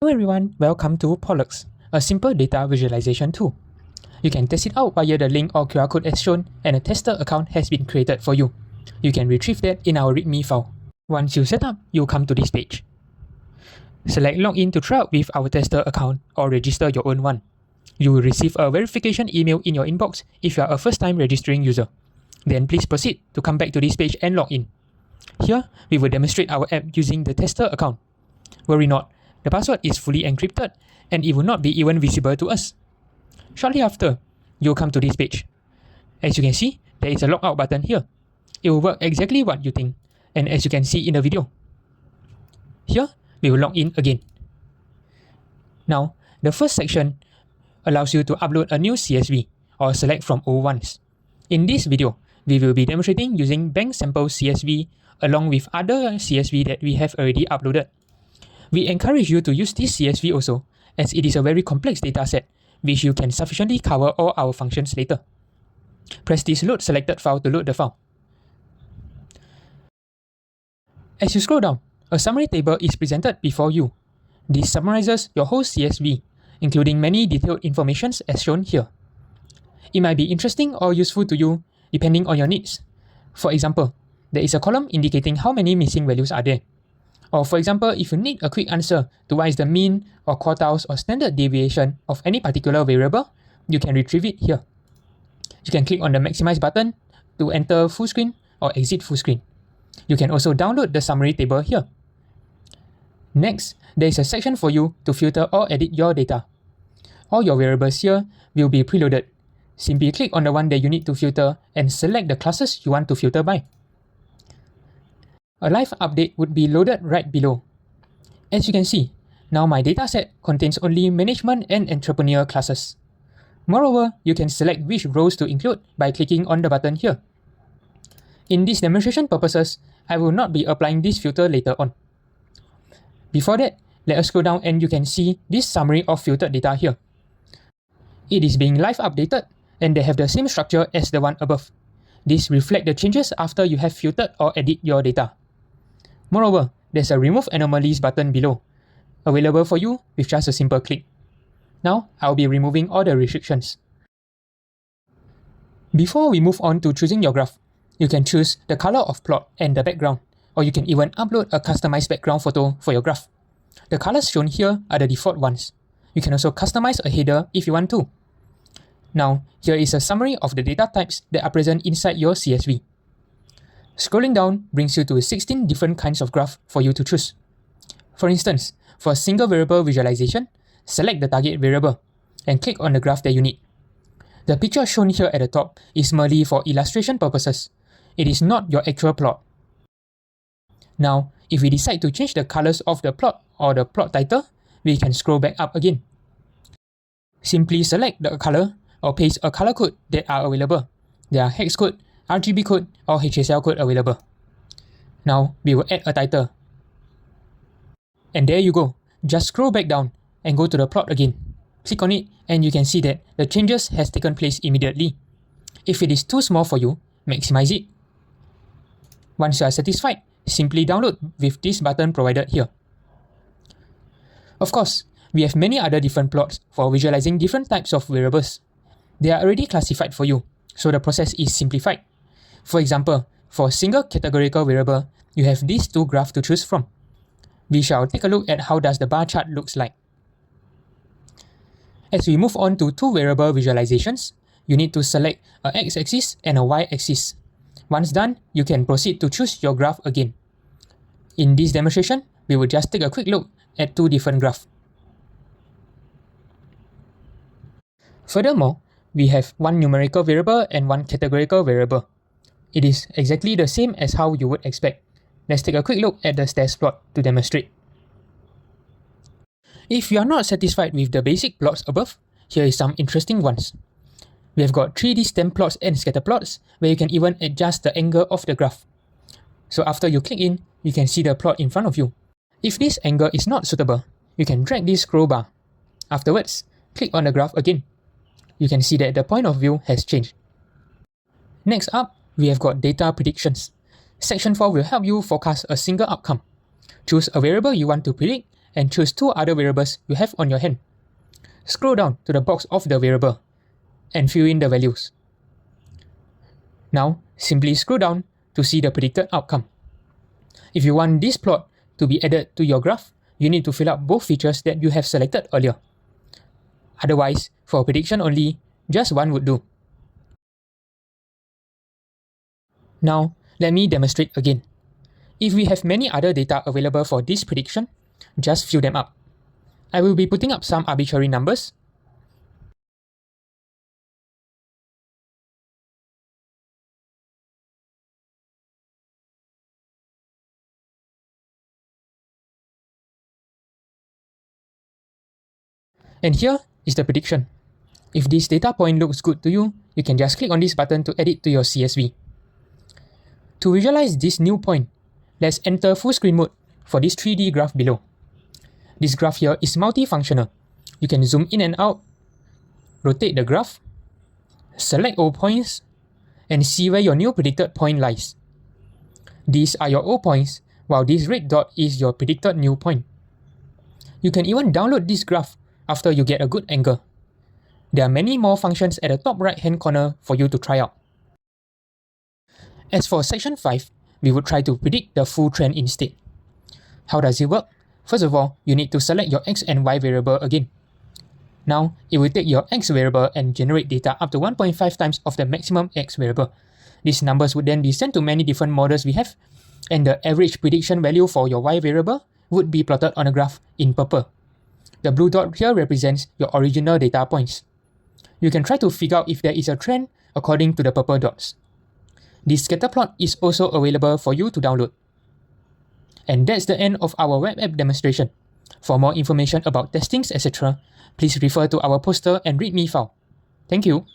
Hello everyone, welcome to Pollux, a simple data visualization tool. You can test it out via the link or QR code as shown, and a tester account has been created for you. You can retrieve that in our README file. Once you set up, you'll come to this page. Select Login to try out with our tester account or register your own one. You will receive a verification email in your inbox if you are a first-time registering user. Then please proceed to come back to this page and log in. Here, we will demonstrate our app using the tester account. Worry not, the password is fully encrypted and it will not be even visible to us. Shortly after, you'll come to this page. As you can see, there is a logout button here. It will work exactly what you think, and as you can see in the video. Here, we will log in again. Now, the first section allows you to upload a new CSV or select from old ones. In this video, we will be demonstrating using bank sample CSV along with other CSV that we have already uploaded. We encourage you to use this CSV also, as it is a very complex dataset which you can sufficiently cover all our functions later. Press this load selected file to load the file. As you scroll down, a summary table is presented before you. This summarizes your whole CSV, including many detailed information as shown here. It might be interesting or useful to you depending on your needs. For example, there is a column indicating how many missing values are there. Or for example, if you need a quick answer to what is the mean or quartiles or standard deviation of any particular variable, you can retrieve it here. You can click on the maximize button to enter full screen or exit full screen. You can also download the summary table here. Next, there is a section for you to filter or edit your data. All your variables here will be preloaded. Simply click on the one that you need to filter and select the classes you want to filter by. A live update would be loaded right below. As you can see, now my dataset contains only management and entrepreneur classes. Moreover, you can select which rows to include by clicking on the button here. In this demonstration purposes, I will not be applying this filter later on. Before that, let us scroll down and you can see this summary of filtered data here. It is being live updated and they have the same structure as the one above. This reflects the changes after you have filtered or edit your data. Moreover, there's a remove anomalies button below, available for you with just a simple click. Now, I'll be removing all the restrictions. Before we move on to choosing your graph, you can choose the color of plot and the background, or you can even upload a customized background photo for your graph. The colors shown here are the default ones. You can also customize a header if you want to. Now, here is a summary of the data types that are present inside your CSV. Scrolling down brings you to 16 different kinds of graph for you to choose. For instance, for a single variable visualization, select the target variable and click on the graph that you need. The picture shown here at the top is merely for illustration purposes. It is not your actual plot. Now, if we decide to change the colors of the plot or the plot title, we can scroll back up again. Simply select the color or paste a color code that are available. There are hex code, RGB code, or HSL code available. Now, we will add a title. And there you go. Just scroll back down and go to the plot again. Click on it and you can see that the changes has taken place immediately. If it is too small for you, maximize it. Once you are satisfied, simply download with this button provided here. Of course, we have many other different plots for visualizing different types of variables. They are already classified for you, so the process is simplified. For example, for a single categorical variable, you have these two graphs to choose from. We shall take a look at how does the bar chart looks like. As we move on to two variable visualizations, you need to select a x-axis and a y-axis. Once done, you can proceed to choose your graph again. In this demonstration, we will just take a quick look at two different graphs. Furthermore, we have one numerical variable and one categorical variable. It is exactly the same as how you would expect. Let's take a quick look at the status plot to demonstrate. If you are not satisfied with the basic plots above, here is some interesting ones. We have got 3D stem plots and scatter plots, where you can even adjust the angle of the graph. So after you click in, you can see the plot in front of you. If this angle is not suitable, you can drag this scroll bar. Afterwards, click on the graph again. You can see that the point of view has changed. Next up, we have got data predictions. Section 4 will help you forecast a single outcome. Choose a variable you want to predict and choose two other variables you have on your hand. Scroll down to the box of the variable and fill in the values. Now, simply scroll down to see the predicted outcome. If you want this plot to be added to your graph, you need to fill up both features that you have selected earlier. Otherwise, for prediction only, just one would do. Now, let me demonstrate again. If we have many other data available for this prediction, just fill them up. I will be putting up some arbitrary numbers. And here is the prediction. If this data point looks good to you, you can just click on this button to add it to your CSV. To visualize this new point, let's enter full screen mode for this 3D graph below. This graph here is multifunctional. You can zoom in and out, rotate the graph, select all points, and see where your new predicted point lies. These are your old points, while this red dot is your predicted new point. You can even download this graph after you get a good angle. There are many more functions at the top right hand corner for you to try out. As for section 5, we would try to predict the full trend instead. How does it work? First of all, you need to select your x and y variable again. Now, it will take your x variable and generate data up to 1.5 times of the maximum x variable. These numbers would then be sent to many different models we have, and the average prediction value for your y variable would be plotted on a graph in purple. The blue dot here represents your original data points. You can try to figure out if there is a trend according to the purple dots. This scatter plot is also available for you to download. And that's the end of our web app demonstration. For more information about testings, etc., please refer to our poster and README file. Thank you.